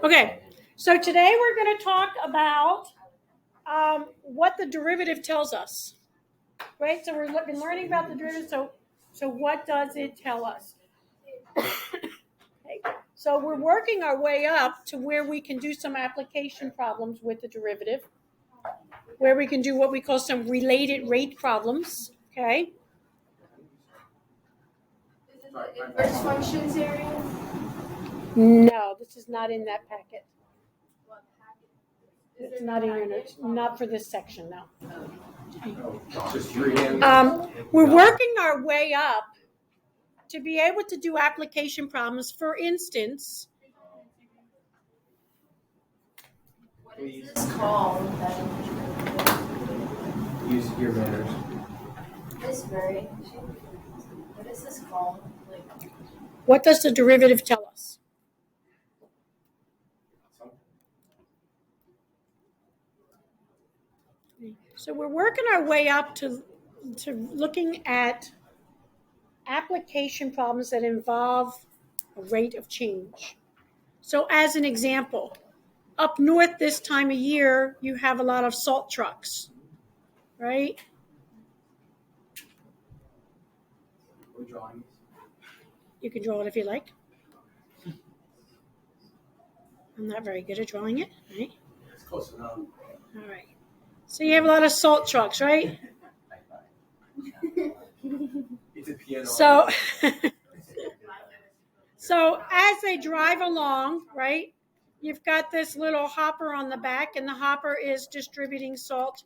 Okay, so today we're going to talk about what the derivative tells us, right? So we're learning about the derivative. So what does it tell us? Okay. So we're working our way up to where we can do some application problems with the derivative, where we can do what we call some related rate problems. Okay. Is it the inverse functions area? No, this is not in that packet. It's not in your notes, not for this section, no. We're working our way up to be able to do application problems. For instance, What is this called? Use your manners. This very. What is this called? what does the derivative tell us? So we're working our way up to looking at application problems that involve a rate of change. So as an example, up north this time of year, you have a lot of salt trucks, right? We're drawing. You can draw it if you like. I'm not very good at drawing it, right? It's close enough. All right. So you have a lot of salt trucks, right? It's a piano. So, so as they drive along, right, you've got this little hopper on the back, and the hopper is distributing salt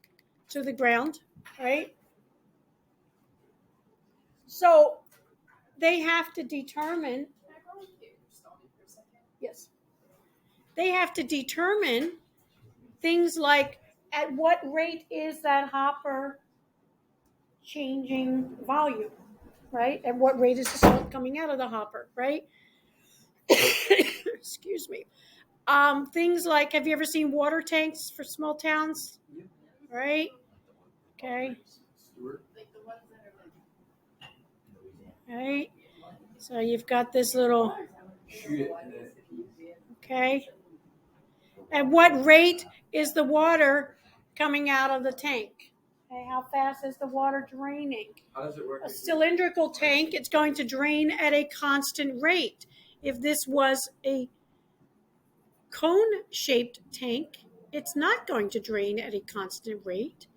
to the ground, right? So they have to determine. Yes. They have to determine things like at what rate is that hopper changing volume, right? At what rate is the salt coming out of the hopper, right? Excuse me. Things like, have you ever seen water tanks for small towns? Right? Okay. Right? So you've got this little, okay. At what rate is the water coming out of the tank? Okay, how fast is the water draining? How does it work? A cylindrical tank, it's going to drain at a constant rate. If this was a cone-shaped tank, it's not going to drain at a constant rate.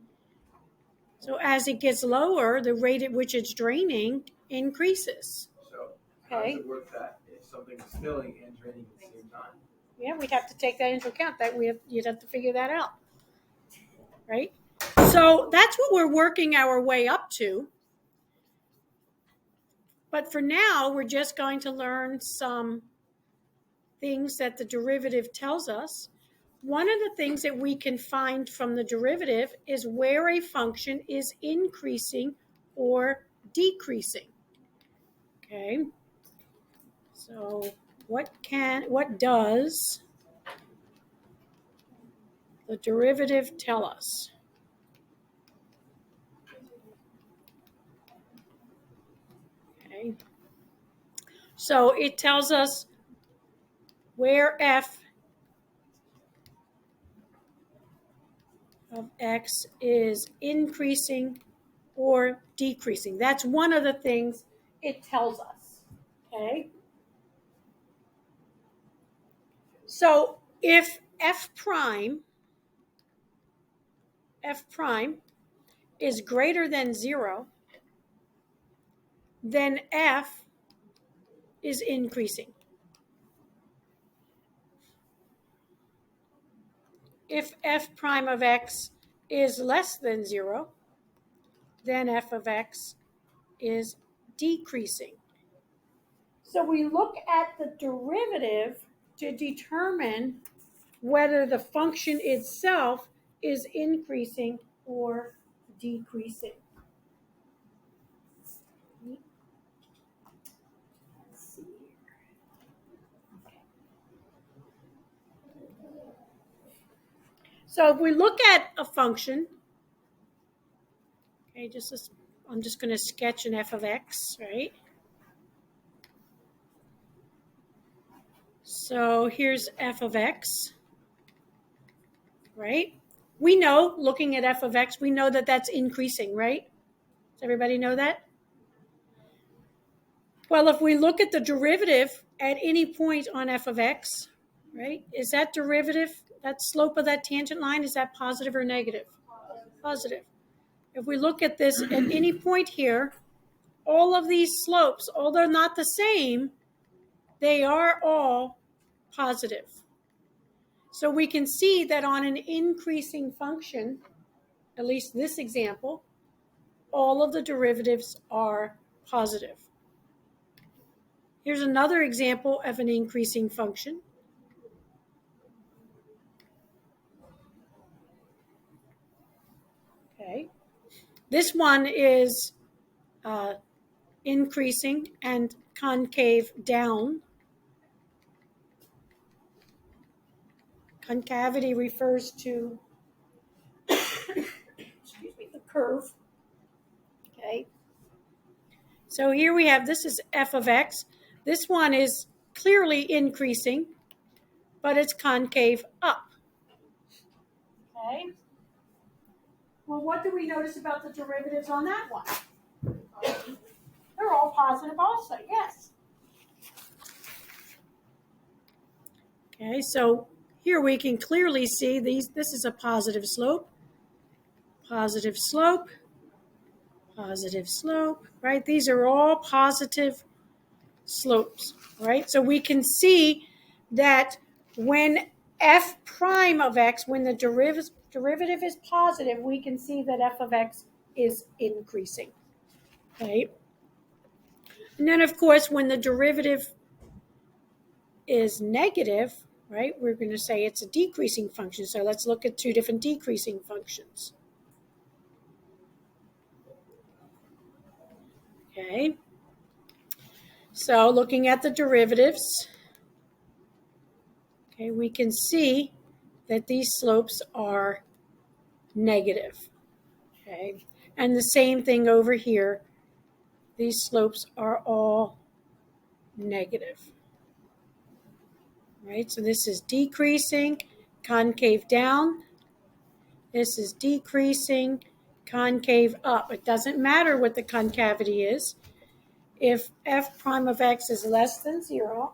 So as it gets lower, the rate at which it's draining increases. So how does it work that if something's filling and draining at the same time? Yeah, we'd have to take that into account. You'd have to figure that out, right? So that's what we're working our way up to. But for now, we're just going to learn some things that the derivative tells us. One of the things that we can find from the derivative is where a function is increasing or decreasing. Okay. So what does the derivative tell us? Okay. So it tells us where f of x is increasing or decreasing. That's one of the things it tells us. Okay. So if f prime is greater than 0, then f is increasing. If f prime of x is less than 0, then f of x is decreasing. So we look at the derivative to determine whether the function itself is increasing or decreasing. So if we look at a function, okay, I'm just going to sketch an f of x, right? So here's f of x, right? We know, looking at f of x, we know that that's increasing, right? Does everybody know that? Well, if we look at the derivative at any point on f of x, right, is that derivative, that slope of that tangent line, is that positive or negative? Positive. If we look at this at any point here, all of these slopes, although not the same, they are all positive. So we can see that on an increasing function, at least this example, all of the derivatives are positive. Here's another example of an increasing function. Okay. This one is increasing and concave down. Concavity refers to excuse me, the curve. Okay. So here we have, this is f of x. This one is clearly increasing, but it's concave up. Okay. Well, what do we notice about the derivatives on that one? They're all positive also, yes. Okay, so here we can clearly see this is a positive slope, positive slope, positive slope, right? These are all positive slopes, right? So we can see that when f prime of x, when the derivative is positive, we can see that f of x is increasing, right? And then, of course, when the derivative is negative, right, we're going to say it's a decreasing function. So let's look at two different decreasing functions. Okay. So looking at the derivatives, okay, we can see that these slopes are negative. Okay. And the same thing over here. These slopes are all negative. Right? So this is decreasing, concave down. This is decreasing, concave up. It doesn't matter what the concavity is. If f prime of x is less than 0,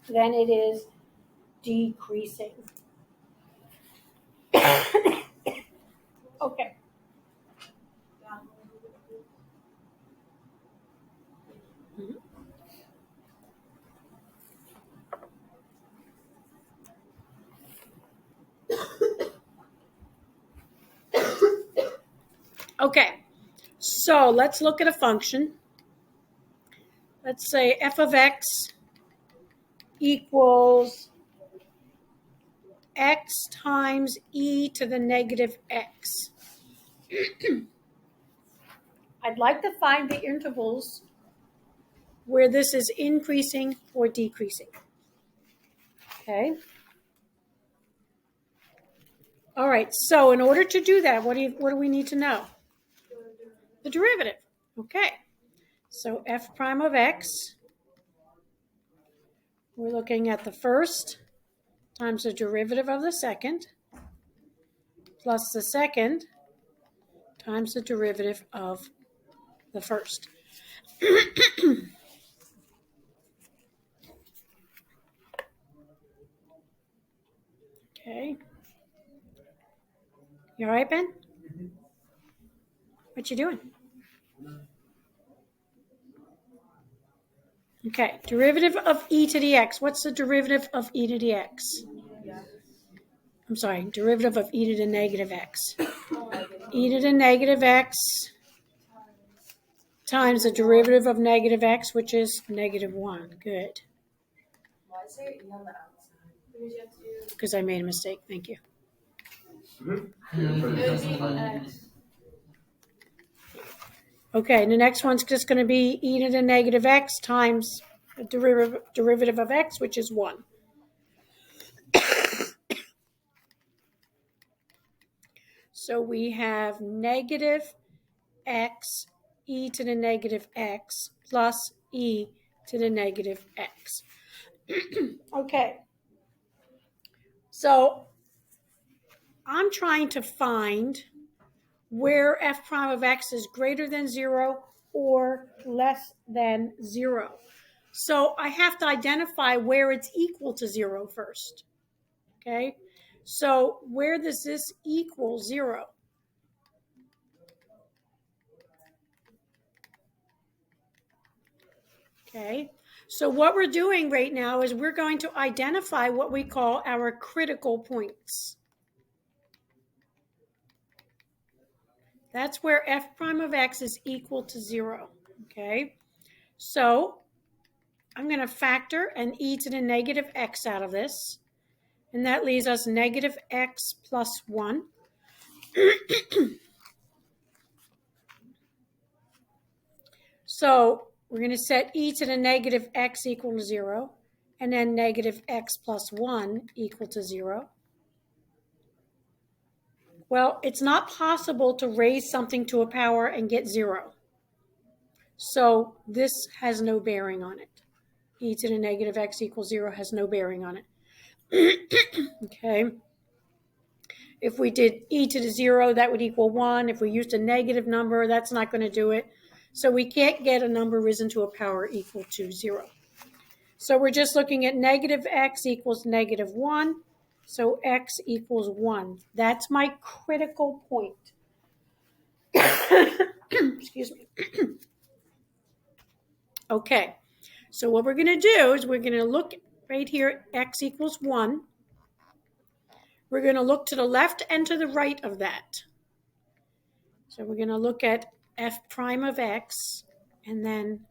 then it is decreasing. Okay. Okay, so let's look at a function. Let's say f of x equals x times e to the negative x. I'd like to find the intervals where this is increasing or decreasing. Okay. All right, so in order to do that, what do we need to know? The derivative. Okay. So f prime of x, we're looking at the first times the derivative of the second plus the second times the derivative of the first. Okay. You all right, Ben? What you doing? Okay, derivative of e to the x. What's the derivative of e to the x? I'm sorry, derivative of e to the negative x. E to the negative x times the derivative of negative x, which is negative 1. Good. Why is there E on the outside? Because I made a mistake. Thank you. Okay, the next one's just going to be e to the negative x times the derivative of x, which is 1. So we have negative x e to the negative x plus e to the negative x. Okay. So I'm trying to find where f prime of x is greater than 0 or less than 0. So I have to identify where it's equal to 0 first. Okay? So where does this equal 0? Okay? So what we're doing right now is we're going to identify what we call our critical points. That's where f prime of x is equal to 0. Okay? So I'm going to factor an e to the negative x out of this. And that leaves us negative x plus 1. So we're going to set e to the negative x equal to 0. And then negative x plus 1 equal to 0. Well, it's not possible to raise something to a power and get 0. So this has no bearing on it. E to the negative x equals 0 has no bearing on it. Okay. If we did e to the 0, that would equal 1. If we used a negative number, that's not going to do it. So we can't get a number risen to a power equal to 0. So we're just looking at negative x equals negative 1. So x equals 1. That's my critical point. Excuse me. Okay. So what we're going to do is we're going to look right here, x equals 1. We're going to look to the left and to the right of that. So we're going to look at f prime of x and then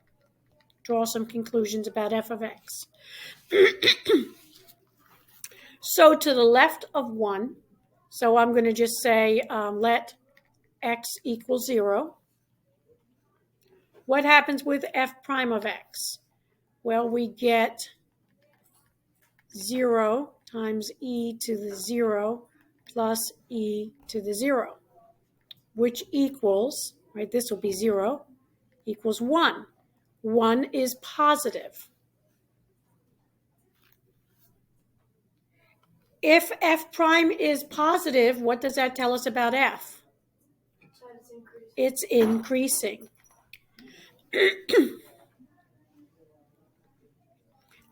draw some conclusions about f of x. So to the left of 1, so I'm going to just say let x equal 0. What happens with f prime of x? Well, we get 0 times e to the 0 plus e to the 0, which equals, right, this will be 0, equals 1. 1 is positive. If f prime is positive, what does that tell us about f? It's increasing.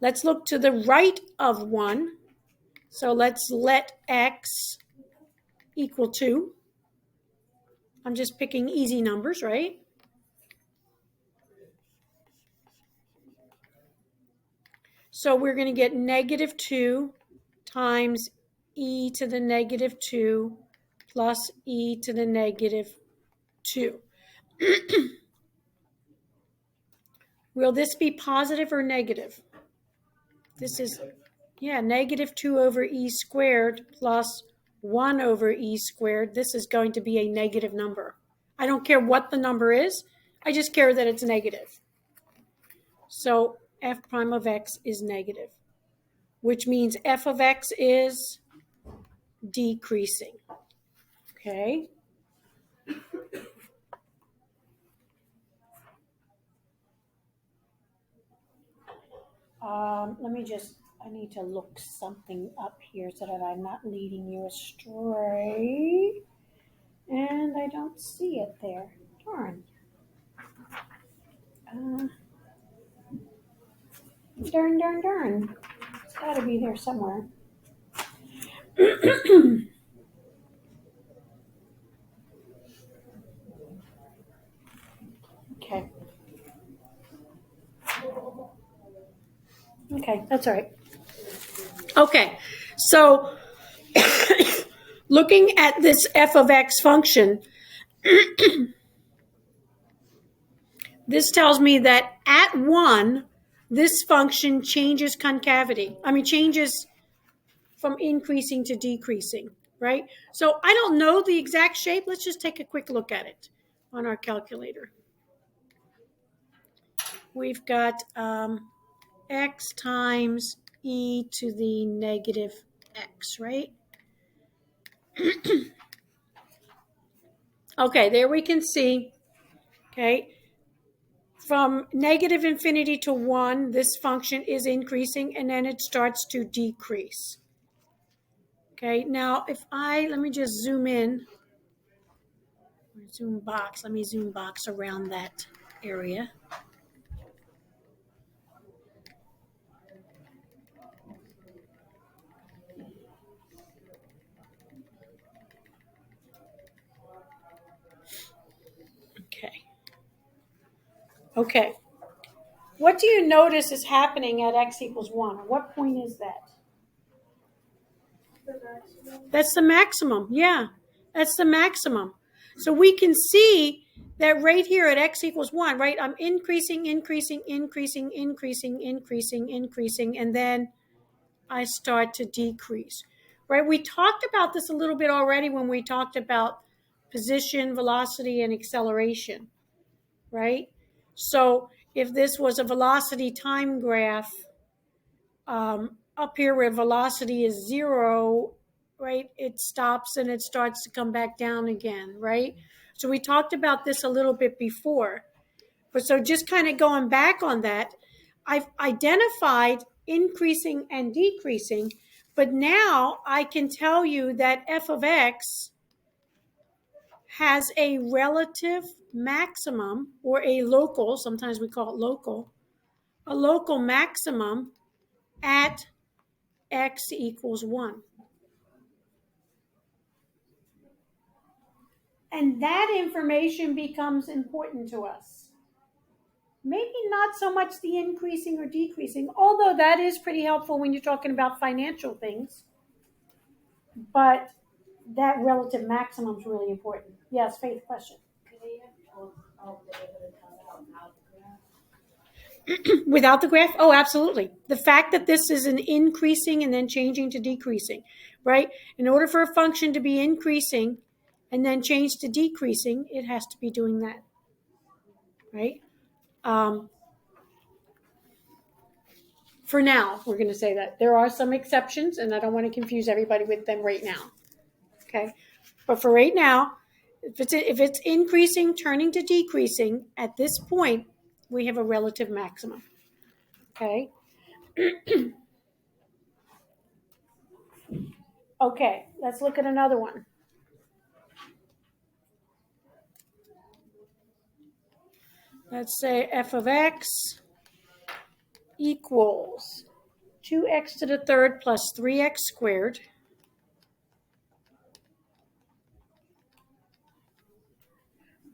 Let's look to the right of 1. So let's let x equal 2. I'm just picking easy numbers, right? So we're going to get negative 2 times e to the negative 2 plus e to the negative 2. Will this be positive or negative? This is, yeah, negative 2 over e squared plus 1 over e squared. This is going to be a negative number. I don't care what the number is. I just care that it's negative. So f prime of x is negative, which means f of x is decreasing. Okay? I need to look something up here so that I'm not leading you astray. And I don't see it there. Darn. Darn. It's got to be there somewhere. Okay. Okay, that's all right. Okay, so looking at this f of x function, this tells me that at 1, this function changes concavity. Changes from increasing to decreasing, right? So I don't know the exact shape. Let's just take a quick look at it on our calculator. We've got x times e to the negative x, right? Okay, there we can see, okay, from negative infinity to 1, this function is increasing, and then it starts to decrease. Okay, now let me just zoom in. Let me zoom box around that area. Okay. What do you notice is happening at x equals 1? What point is that? That's the maximum. Yeah, that's the maximum. So we can see that right here at x equals 1, right? I'm increasing, and then I start to decrease, right? We talked about this a little bit already when we talked about position, velocity, and acceleration, right? So if this was a velocity time graph, up here where velocity is 0, right, it stops and it starts to come back down again, right? So we talked about this a little bit before. But so just kind of going back on that, I've identified increasing and decreasing, but now I can tell you that f of x has a relative maximum, or a local, sometimes we call it local, a local maximum at x equals 1. And that information becomes important to us. Maybe not so much the increasing or decreasing, although that is pretty helpful when you're talking about financial things. But that relative maximum is really important. Yes, Faith, question. Could they have been able to tell that without the graph? Without the graph? Oh, absolutely. The fact that this is an increasing and then changing to decreasing, right? In order for a function to be increasing and then change to decreasing, it has to be doing that, right? For now, we're going to say that. There are some exceptions, and I don't want to confuse everybody with them right now, okay? But for right now, if it's increasing, turning to decreasing, at this point, we have a relative maximum, okay? Okay, let's look at another one. Let's say f of x equals 2x to the third plus 3x squared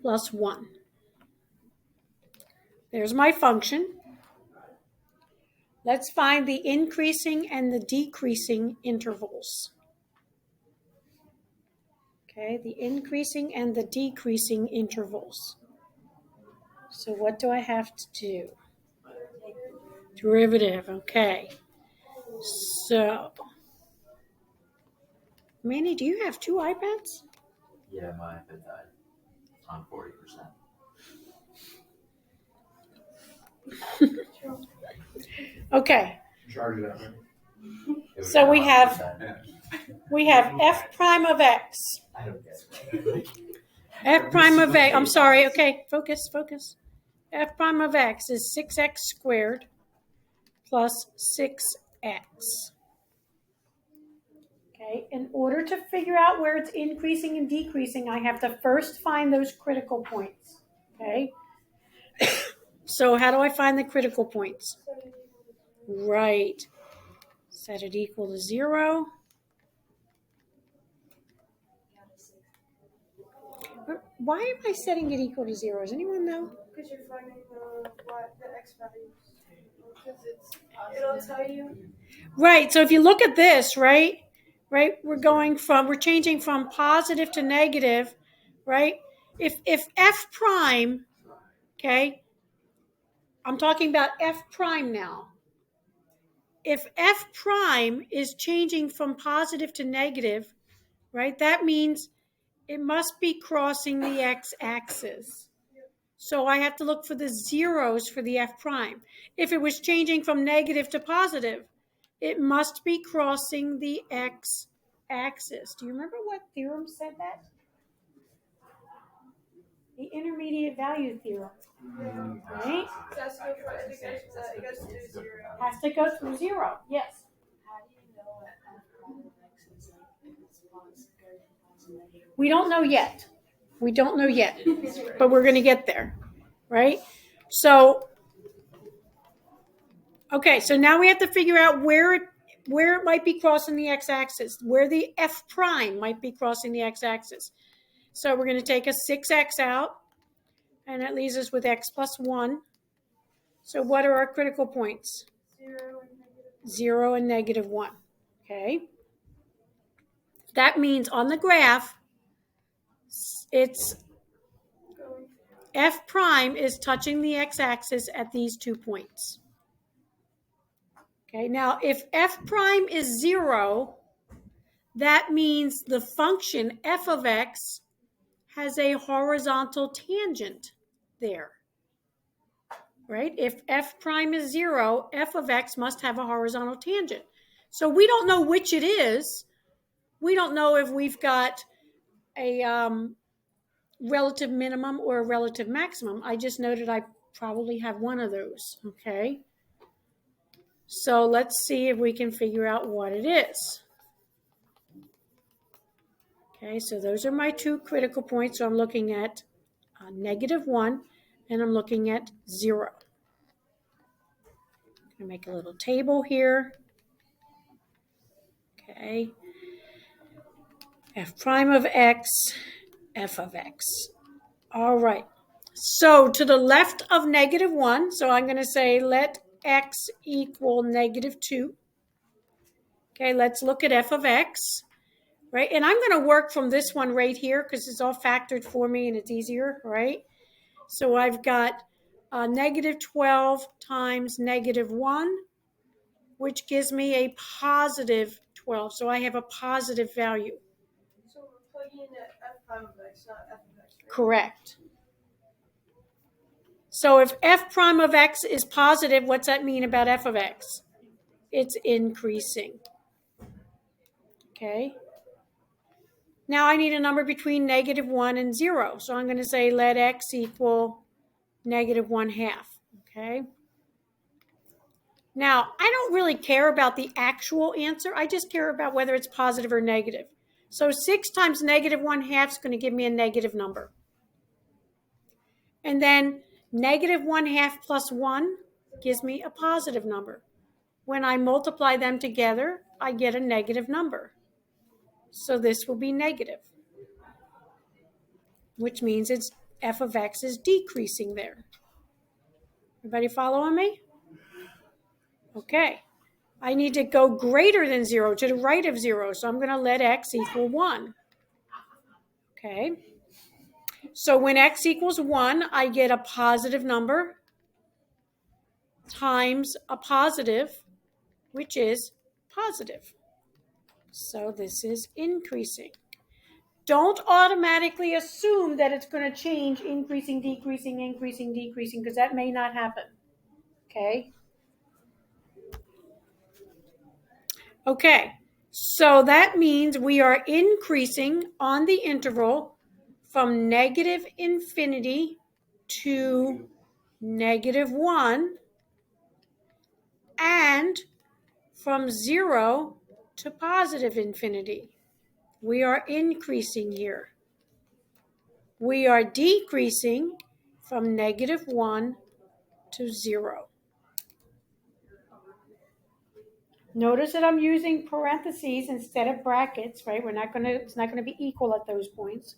plus 1. There's my function. Let's find the increasing and the decreasing intervals. Okay, the increasing and the decreasing intervals. So what do I have to do? Derivative, okay. So, Manny, do you have 2 iPads? Yeah, my iPad died on 40%. Okay, Charge it up. so we have f prime of x. I don't get it. F prime of x, I'm sorry, okay, focus. F prime of x is 6x squared plus 6x. Okay, in order to figure out where it's increasing and decreasing, I have to first find those critical points. Okay, so how do I find the critical points? Right, set it equal to 0. Why am I setting it equal to 0? Does anyone know? Because you're finding the x values. Because it'll tell you. Right. So if you look at this, right, we're changing from positive to negative, right? If f prime, okay, I'm talking about f prime now. If f prime is changing from positive to negative, right, that means it must be crossing the x-axis. So I have to look for the zeros for the f prime. If it was changing from negative to positive, it must be crossing the x-axis. Do you remember what theorem said that? The intermediate value theorem. Right? So it goes through 0. Has to go through 0. Yes. How do you know what f prime of x is like if it's positive, negative? We don't know yet. We don't know yet. But we're going to get there. Right? So, okay, so now we have to figure out where it might be crossing the x-axis, where the f prime might be crossing the x-axis. So we're going to take a 6x out, and that leaves us with x plus 1. So what are our critical points? 0 and negative 1. Okay? That means on the graph, it's f prime is touching the x-axis at these 2 points. Okay, now if f prime is 0, that means the function f of x has a horizontal tangent there. Right? If f prime is 0, f of x must have a horizontal tangent. So we don't know which it is. We don't know if we've got a relative minimum or a relative maximum. I just noted I probably have one of those. Okay? So let's see if we can figure out what it is. Okay, so those are my 2 critical points. So I'm looking at negative 1 and I'm looking at 0. I'm going to make a little table here. Okay. F prime of x, f of x. All right. So to the left of negative 1, so I'm going to say let x equal negative 2. Okay, let's look at f of x, right? And I'm going to work from this one right here because it's all factored for me and it's easier, right? So I've got negative 12 times negative 1, which gives me a positive 12. So I have a positive value. So we're plugging in at f prime of x, not f of x. Right? Correct. So if f prime of x is positive, what's that mean about f of x? It's increasing. Okay. Now I need a number between negative 1 and 0. So I'm going to say let x equal negative 1/2. Okay. Now, I don't really care about the actual answer. I just care about whether it's positive or negative. So 6 times negative 1/2 is going to give me a negative number. And then negative 1/2 plus 1 gives me a positive number. When I multiply them together, I get a negative number. So this will be negative, which means it's f of x is decreasing there. Everybody following me? Okay. I need to go greater than 0, to the right of 0. So I'm going to let x equal 1. Okay. So when x equals 1, I get a positive number times a positive, which is positive. So this is increasing. Don't automatically assume that it's going to change increasing, decreasing, increasing, decreasing, because that may not happen. Okay? Okay, so that means we are increasing on the interval from negative infinity to negative 1 and from 0 to positive infinity. We are increasing here. We are decreasing from negative 1 to 0. Notice that I'm using parentheses instead of brackets, right? It's not going to be equal at those points.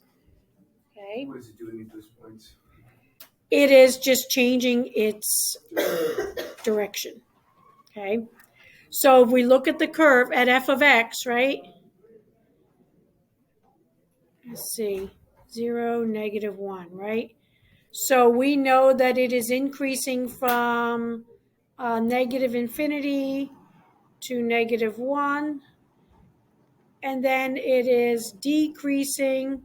Okay. What is it doing at those points? It is just changing its direction. Okay. So if we look at the curve at f of x, right? Let's see, 0, negative 1, right? So we know that it is increasing from negative infinity to negative 1, and then it is decreasing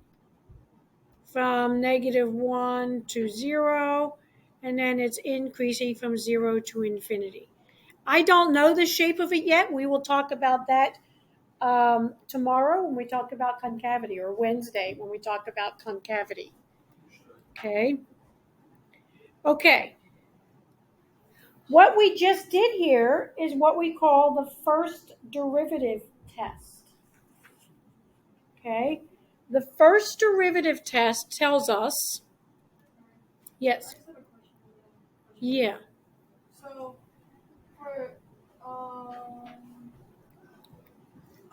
from negative 1 to 0, and then it's increasing from 0 to infinity. I don't know the shape of it yet. We will talk about that tomorrow when we talk about concavity, or Wednesday when we talk about concavity. Okay. Okay. What we just did here is what we call the first derivative test. Okay. The first derivative test tells us, yes, yeah, So for oh,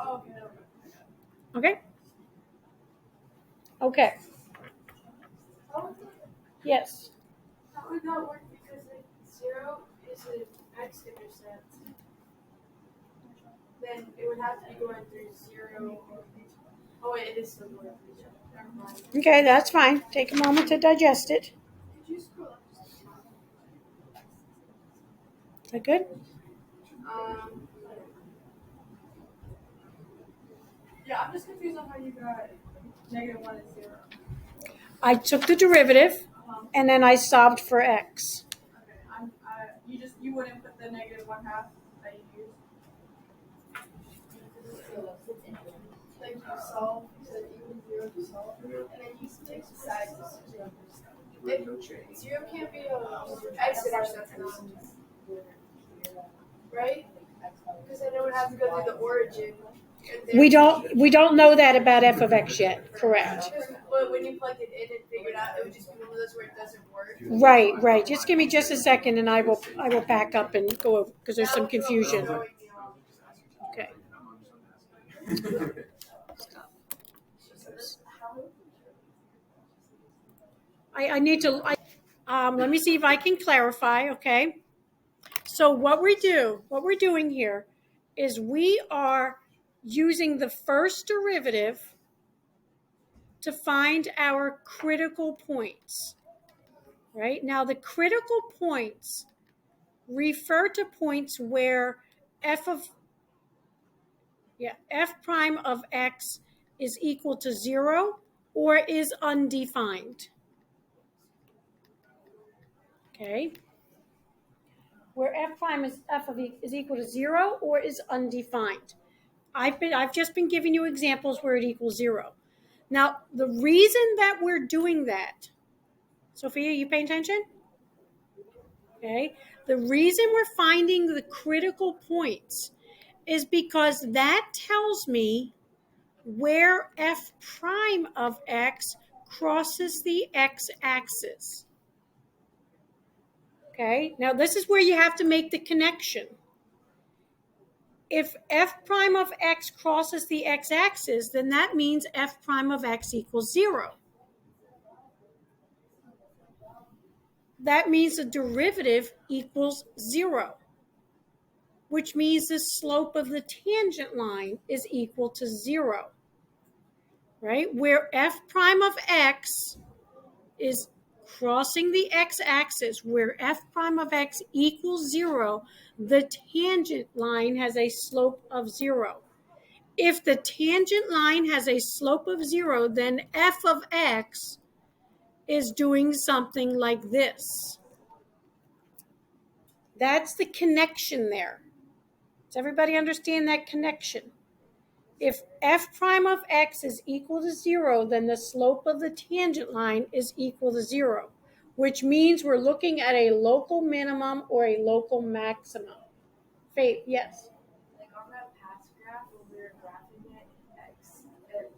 okay, never mind. okay, okay, How would yes. that would not work because if 0 is an x-intercept, then it would have to be going through 0. Oh wait, it is still going through 0. Never mind. Okay, that's fine. Take a moment to digest it. Could you scroll up just a Is that good? Yeah, I'm just confused on how you got -1 and 0. I took the derivative and then I solved for x. Okay, you wouldn't put the -1/2 that you used. Like you solve, you said even 0 to solve, and then you take the sides of 0. With no change. 0 can't be a x-intercept, right? Because then it would have to go through the origin. We don't know that about f of x yet. Correct. But when you plugged it in and figured out, it would just be one of those where it doesn't work. Right. Just give me just a second and I will back up and go over because there's some confusion. Okay. I need to, let me see if I can clarify, okay? So what we're doing here is we are using the first derivative to find our critical points, right? Now the critical points refer to points where f prime of x is equal to 0 or is undefined. Okay, where f prime is is equal to 0 or is undefined. I've just been giving you examples where it equals 0. Now, the reason that we're doing that, Sophia, you paying attention? Okay, the reason we're finding the critical points is because that tells me where f prime of x crosses the x-axis. Okay, now this is where you have to make the connection. If f prime of x crosses the x-axis, then that means f prime of x equals 0. That means the derivative equals 0, which means the slope of the tangent line is equal to 0, right? Where f prime of x is crossing the x-axis, where f prime of x equals 0, the tangent line has a slope of 0. If the tangent line has a slope of 0, then f of x is doing something like this. That's the connection there. Does everybody understand that connection? If f prime of x is equal to 0, then the slope of the tangent line is equal to 0, which means we're looking at a local minimum or a local maximum. Faith, yes? Like on that past graph, when we were graphing it, x at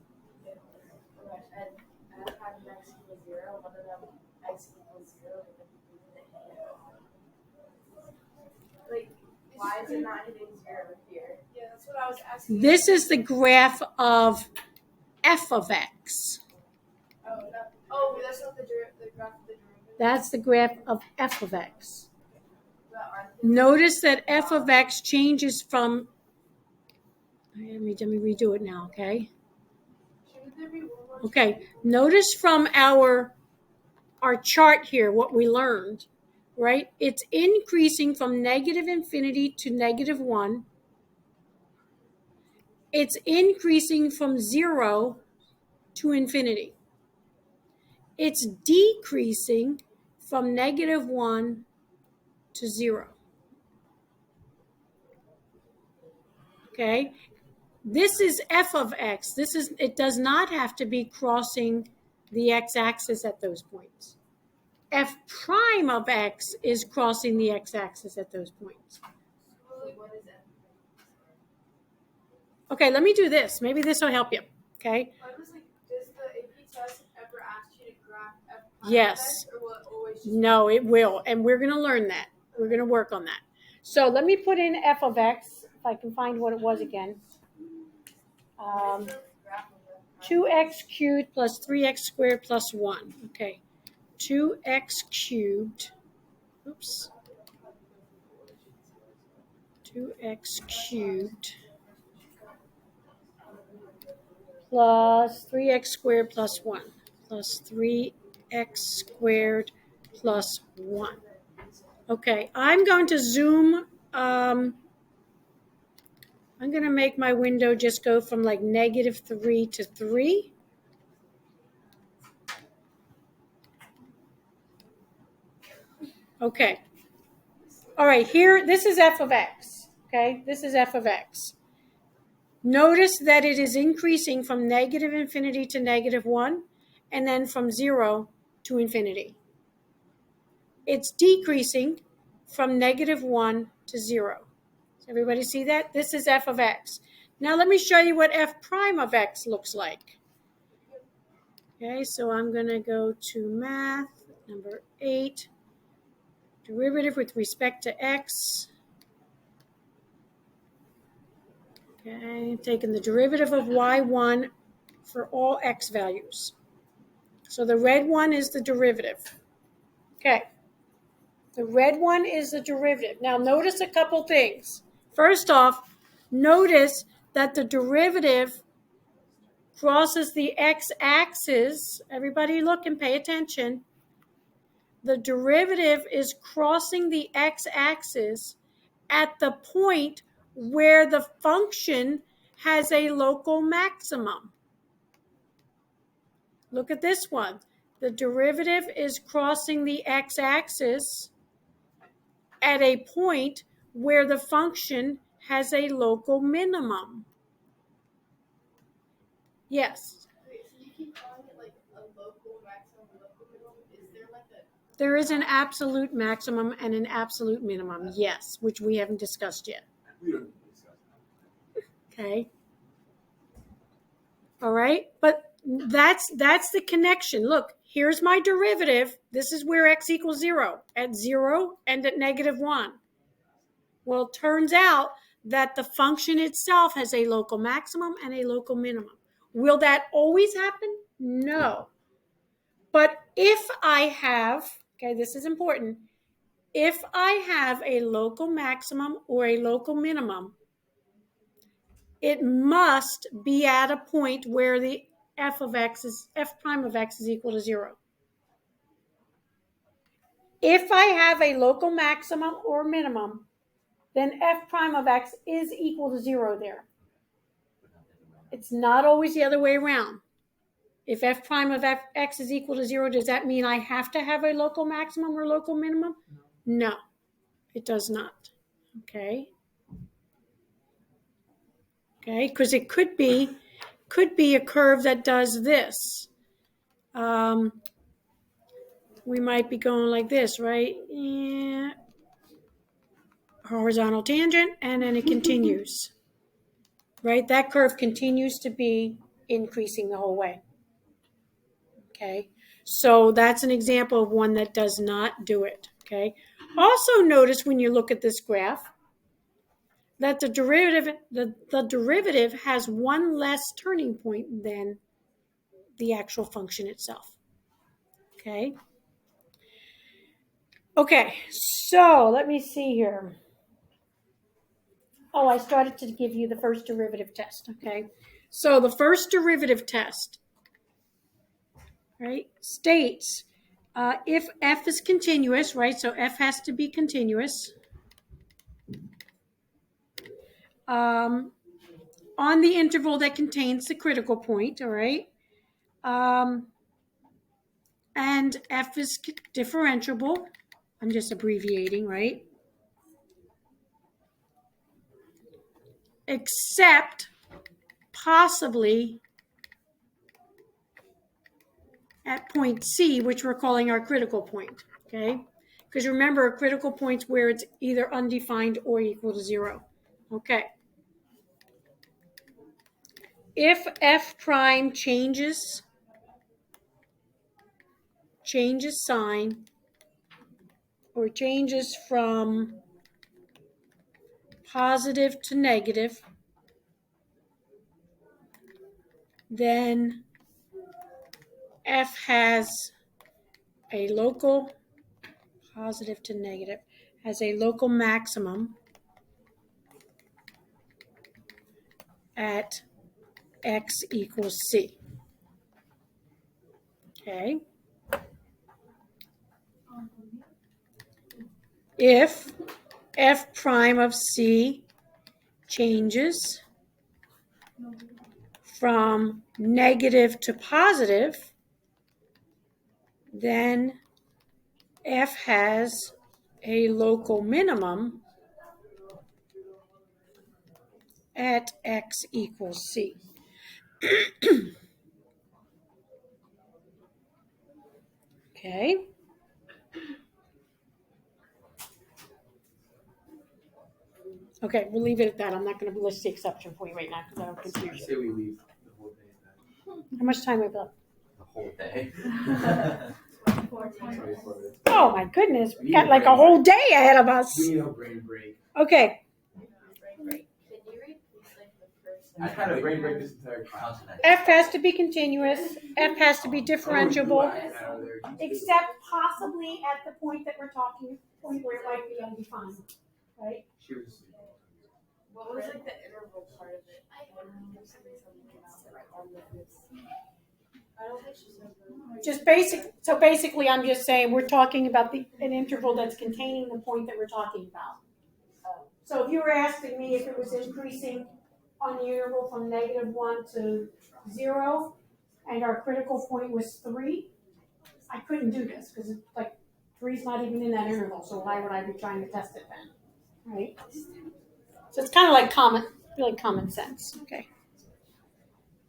prime of x equals 0, one of them x equals 0, like why is it not hitting 0 here? Yeah, that's what I was asking. This is the graph of f of x. That's not the graph of the derivative. That's the graph of f of x. Notice that f of x changes from, let me redo it now, okay? Shouldn't there be one more? Okay, notice from our chart here what we learned, right? It's increasing from negative infinity to negative 1. It's increasing from 0 to infinity. It's decreasing from negative 1 to 0. Okay? This is f of x. It does not have to be crossing the x-axis at those points. f prime of x is crossing the x-axis at those points. So what is that? Okay, let me do this. Maybe this will help you. Okay. I was like, does the AP test ever ask you to graph F Yes. or will it always just No, it will. And we're going to learn that. We're going to work on that. So let me put in f of x, if I can find what it was again. 2x cubed plus 3x squared plus 1. Okay. 2x cubed. Oops. 2x cubed plus 3x squared plus 1 plus 3x squared plus 1. Okay, I'm going to zoom. I'm going to make my window just go from like -3 to 3. Okay. All right, here, this is f of x. Okay, this is f of x. Notice that it is increasing from -infinity to -1, and then from 0 to infinity. It's decreasing from -1 to 0. Does everybody see that? This is f of x. Now let me show you what f prime of x looks like. Okay, so I'm going to go to math, number 8, derivative with respect to x. Okay, taking the derivative of y1 for all x values. So the red one is the derivative. Okay, the red one is the derivative. Now notice a couple things. First off, notice that the derivative crosses the x-axis. Everybody look and pay attention. The derivative is crossing the x-axis at the point where the function has a local maximum. Look at this one. The derivative is crossing the x-axis at a point where the function has a local minimum. Yes. Wait, so you keep calling it like a local maximum, local minimum? Is there like a There is an absolute maximum and an absolute minimum, yes, which we haven't discussed yet. We don't discuss that. Okay. All right. But that's the connection. Look, here's my derivative. This is where x equals 0, at 0 and at -1. Well, it turns out that the function itself has a local maximum and a local minimum. Will that always happen? No. But if I have, okay, this is important. If I have a local maximum or a local minimum, it must be at a point where the f prime of x is equal to 0. If I have a local maximum or minimum, then f prime of x is equal to 0 there. It's not always the other way around. If f prime of x is equal to 0, does that mean I have to have a local maximum or local minimum? No, it does not. Okay. Okay, because it could be a curve that does this. We might be going like this, right? Yeah. Horizontal tangent, and then it continues. Right? That curve continues to be increasing the whole way. Okay, so that's an example of one that does not do it. Okay, also notice when you look at this graph that the derivative has one less turning point than the actual function itself. Okay. Okay, so let me see here. Oh, I started to give you the first derivative test. Okay, so the first derivative test, right, states if f is continuous, right, so f has to be continuous on the interval that contains the critical point, all right, and f is differentiable. I'm just abbreviating, right, except possibly at point C, which we're calling our critical point. Okay? Because remember, a critical point's where it's either undefined or equal to 0. Okay. If f prime changes sign or changes from positive to negative, then f has a local positive to negative, has a local maximum at x equals c. Okay? If f prime of c changes from negative to positive, then f has a local minimum at x equals c. Okay? Okay, we'll leave it at that. I'm not going to list the exception for you right now because I don't I confuse you. say we leave the whole day then. How much time have we left? The whole day. 24 minutes. Oh my goodness, we got like a whole day ahead of us. We need a brain break. Okay, Can you repeat like the first? I had a brain break this entire class. How's that? f has to be continuous, f has to be differentiable, except possibly at the point that we're talking, point where it might be undefined, right? She was. What was like the interval part of it? I don't think she said that. Just basically I'm just saying we're talking about an interval that's containing the point that we're talking about. So if you were asking me if it was increasing on the interval from -1 to 0 and our critical point was 3, I couldn't do this because it's like 3's not even in that interval, so why would I be trying to test it then, right? So it's kind of like really common sense, okay?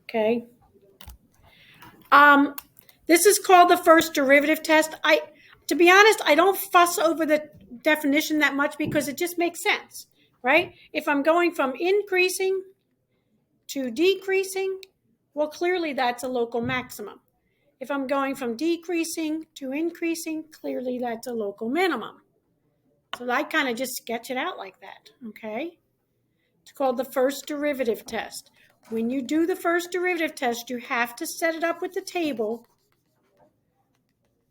Okay. This is called the first derivative test. To be honest, I don't fuss over the definition that much because it just makes sense, right? If I'm going from increasing to decreasing, well, clearly that's a local maximum. If I'm going from decreasing to increasing, clearly that's a local minimum. So I kind of just sketch it out like that, okay? It's called the first derivative test. When you do the first derivative test, you have to set it up with the table.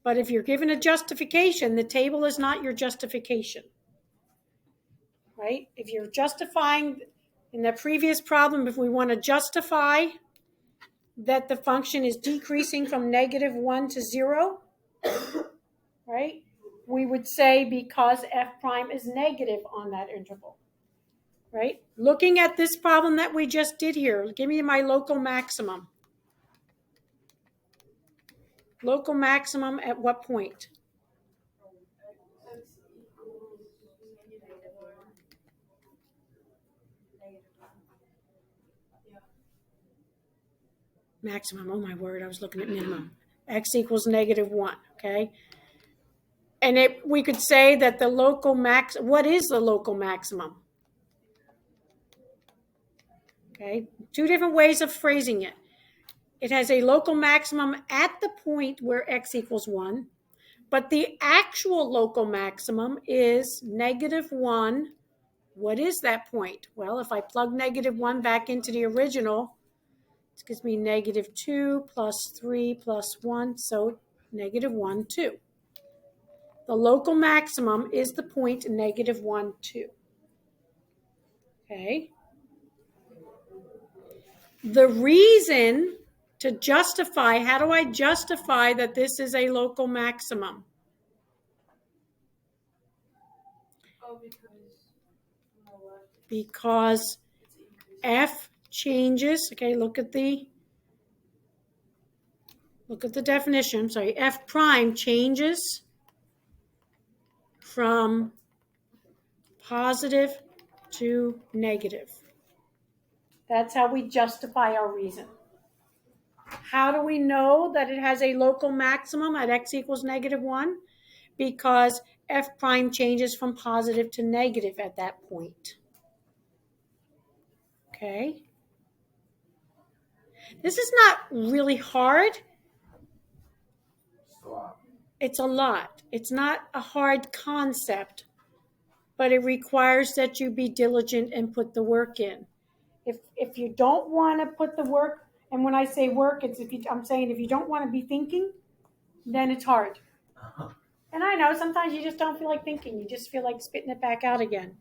But if you're given a justification, the table is not your justification, right? If you're justifying, in the previous problem, if we want to justify that the function is decreasing from -1 to 0, right? We would say because f prime is negative on that interval, right? Looking at this problem that we just did here, give me my local maximum. Local maximum at what point? Maximum, oh my word, I was looking at minimum. X equals -1, okay? And we could say that the local what is the local maximum? Okay, 2 different ways of phrasing it. It has a local maximum at the point where x equals 1, but the actual local maximum is -1. What is that point? Well, if I plug -1 back into the original, it gives me -2 plus 3 plus 1, so -1, 2. The local maximum is the point -1, 2. Okay? The reason to justify, how do I justify that this is a local maximum? Oh, Because f changes, okay, look at the definition, sorry, f prime changes from positive to negative. That's how we justify our reason. How do we know that it has a local maximum at x equals -1? because f prime changes from positive to negative at that point. Okay? This is not really hard. Stop. It's a lot. It's not a hard concept, but it requires that you be diligent and put the work in. If you don't want to put the work, and when I say work, it's I'm saying if you don't want to be thinking, then it's hard. And I know sometimes you just don't feel like thinking. You just feel like spitting it back out again.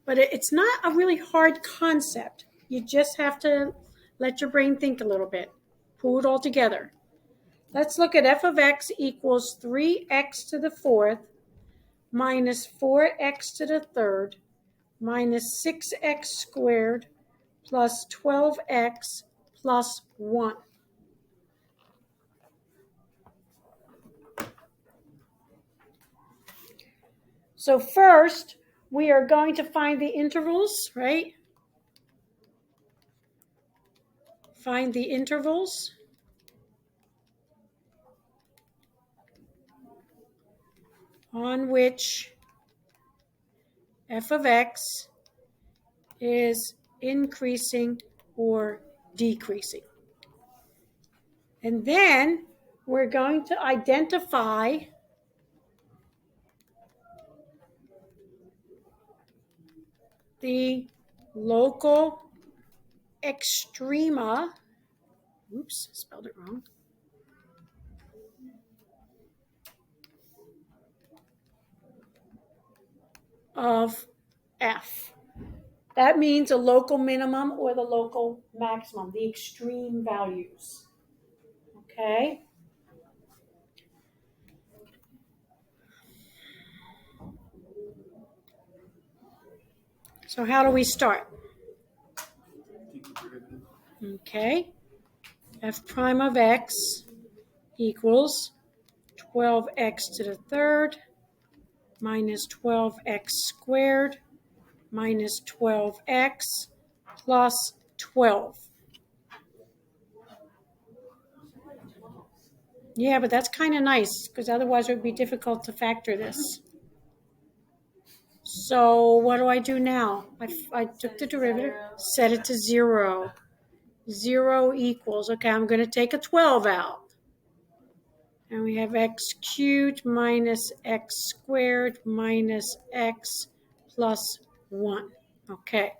But it's not a really hard concept. You just have to let your brain think a little bit. Pull it all together. Let's look at f of x equals 3x to the fourth minus 4x to the third minus 6x squared plus 12x plus 1. So first, we are going to find the intervals, right? Find the intervals. On which f of x is increasing or decreasing. And then we're going to identify the local extrema. Oops, spelled it wrong. Of f. That means a local minimum or the local maximum, the extreme values. Okay? So how do we start? Okay. F prime of x equals 12x to the third minus 12x squared minus 12x plus 12. Yeah, but that's kind of nice because otherwise it would be difficult to factor this. So what do I do now? I took the derivative, set it to 0. 0 equals, okay, I'm going to take a 12 out. And we have x cubed minus x squared minus x plus 1. Okay.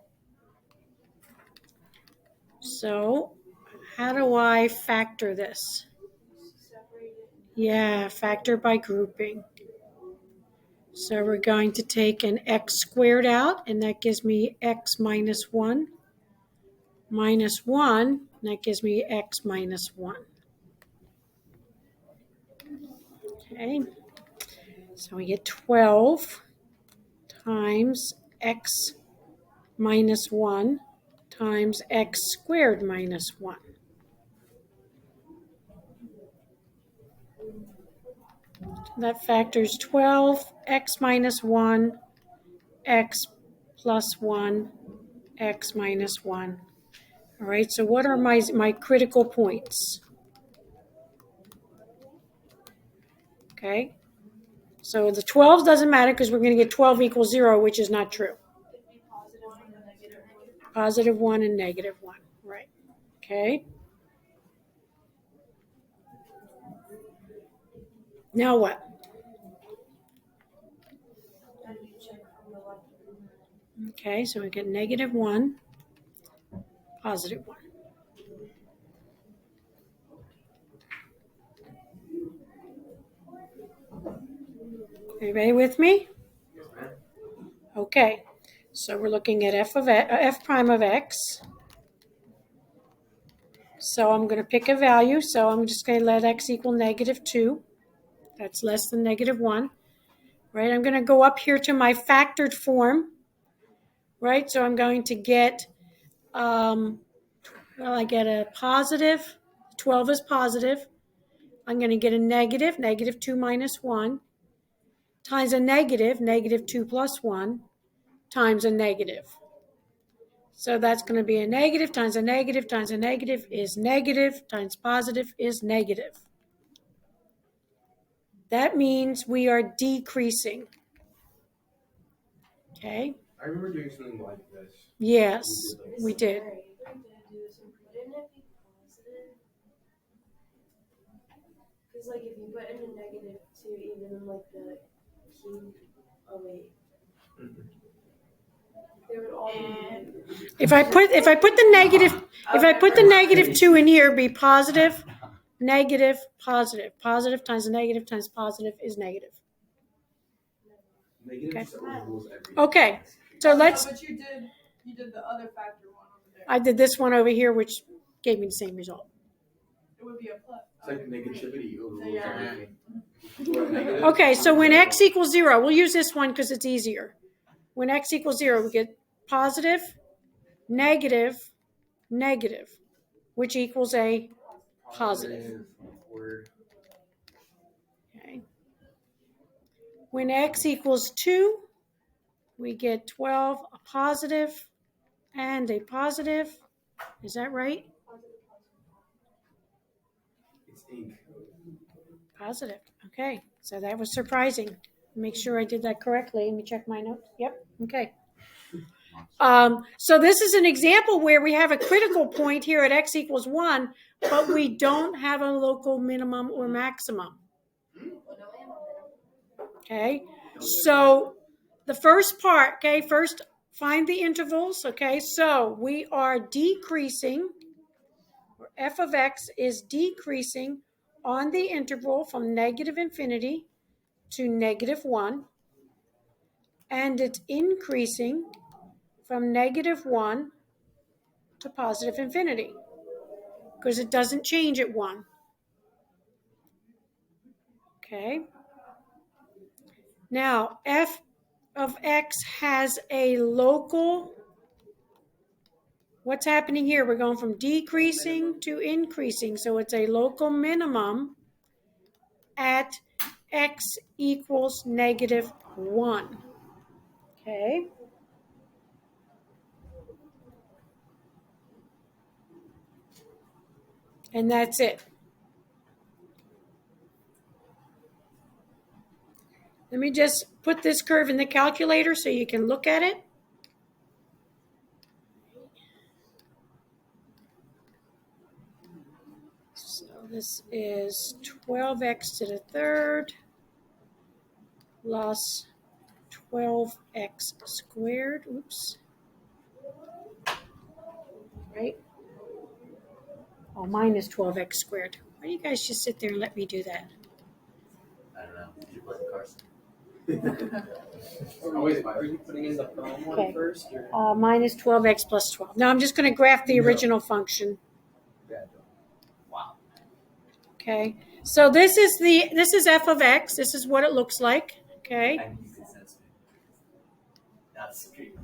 So how do I factor this? Yeah, factor by grouping. So we're going to take an x squared out, and that gives me x minus 1. Minus 1, and that gives me x minus 1. Okay, so we get 12 times x minus 1 times x squared minus 1. That factors 12, x minus 1, x plus 1, x minus 1. All right, so what are my critical points? Okay, so the 12 doesn't matter because we're going to get 12 equals 0, which is not true. Positive 1 and negative 1, right. Okay. Now what? Okay, so we get negative 1, positive 1. Everybody with me? Okay, so we're looking at f prime of x. So I'm going to pick a value. So I'm just going to let x equal negative 2. That's less than negative 1. Right, I'm going to go up here to my factored form. Right, so I'm going to get, I get a positive. 12 is positive. I'm going to get a negative, negative 2 minus 1, times a negative, negative 2 plus 1, times a negative. So that's going to be a negative times a negative times a negative is negative times positive is negative. That means we are decreasing. Okay? I remember doing something like this. Yes, we did. Alright, we're gonna do this one. Wouldn't it be positive? Because like if you put in a negative 2, even like the cube, oh wait, they would all be. If I put the negative 2 in here, it'd be positive, negative, positive. Positive times negative times positive is negative. Negative Okay. just overrules everything. Okay, so let's. But you did the other factor one over there. I did this one over here, which gave me the same result. It would be a plus. It's like negativity overrules Yeah. everything. Negative. Okay, so when x equals 0, we'll use this one because it's easier. When x equals 0, we get positive, negative, negative, which equals a positive. Word. Okay. When x equals 2, we get 12, a positive, and a positive. Is that right? It's ink. Positive. Okay, so that was surprising. Make sure I did that correctly. Let me check my notes. Yep. Okay. So this is an example where we have a critical point here at x equals 1, but we don't have a local minimum or maximum. Okay, so the first part, okay, first find the intervals, okay, so we are decreasing, or f of x is decreasing on the interval from negative infinity to negative 1, and it's increasing from negative 1 to positive infinity, because it doesn't change at 1. Okay. Now, f of x has a local, what's happening here? We're going from decreasing to increasing, so it's a local minimum at x equals negative 1. Okay. And that's it. Let me just put this curve in the calculator so you can look at it. So this is 12x to the third plus 12x squared. Oops. Right? Oh, minus 12x squared. Why do you guys just sit there and let me do that? I don't know. Did you play Carson? Are you putting in the prime one Okay. first? Or? Minus 12x plus 12. Now I'm just going to graph the original function. Wow. Okay. So this is f of x. This is what it looks like. Okay. I need to sense me. That's great.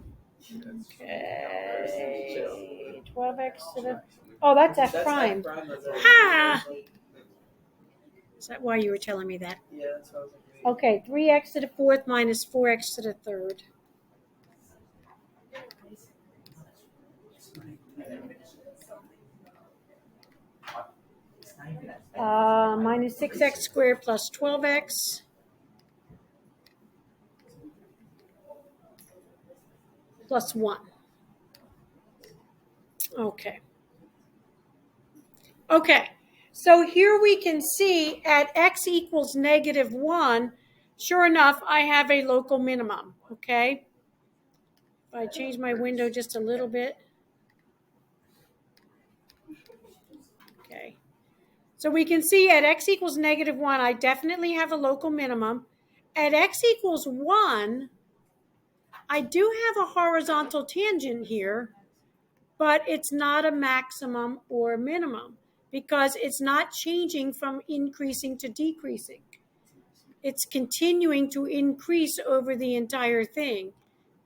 Okay. 12x to the. Oh, that's f prime. That's Ha! Is that why you were telling me that? Yeah, that's what I was agreeing. Okay, 3x to the fourth minus 4x to the third. Minus 6x squared plus 12x. Plus 1. Okay. Okay. So here we can see at x equals negative 1, sure enough, I have a local minimum, okay? If I change my window just a little bit. Okay. So we can see at x equals negative 1, I definitely have a local minimum. At x equals 1, I do have a horizontal tangent here, but it's not a maximum or a minimum, because it's not changing from increasing to decreasing. It's continuing to increase over the entire thing.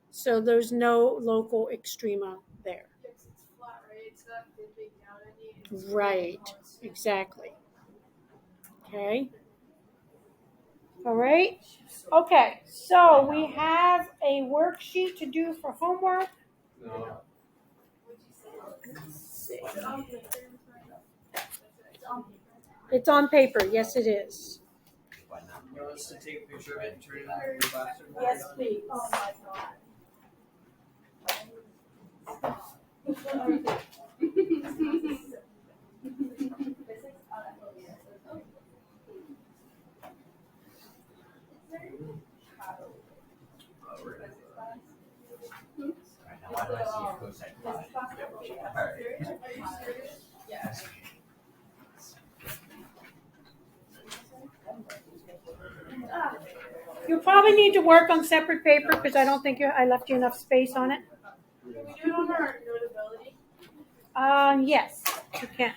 So there's no local extrema there. It's flat, right? It's not dipping down any. It's Right, constant. exactly. Okay. All right. Okay, so we have a worksheet to do for homework. No. It's on paper. Yes, it is. Why not? us to take a picture of it and turn it into your classroom? Yes, please. Oh my god. Alright, now why do I see a cosine five? Alright. Yes. You probably need to work on separate paper because I don't think I left you enough space on it. Can we do it on our notability? Yes, you can.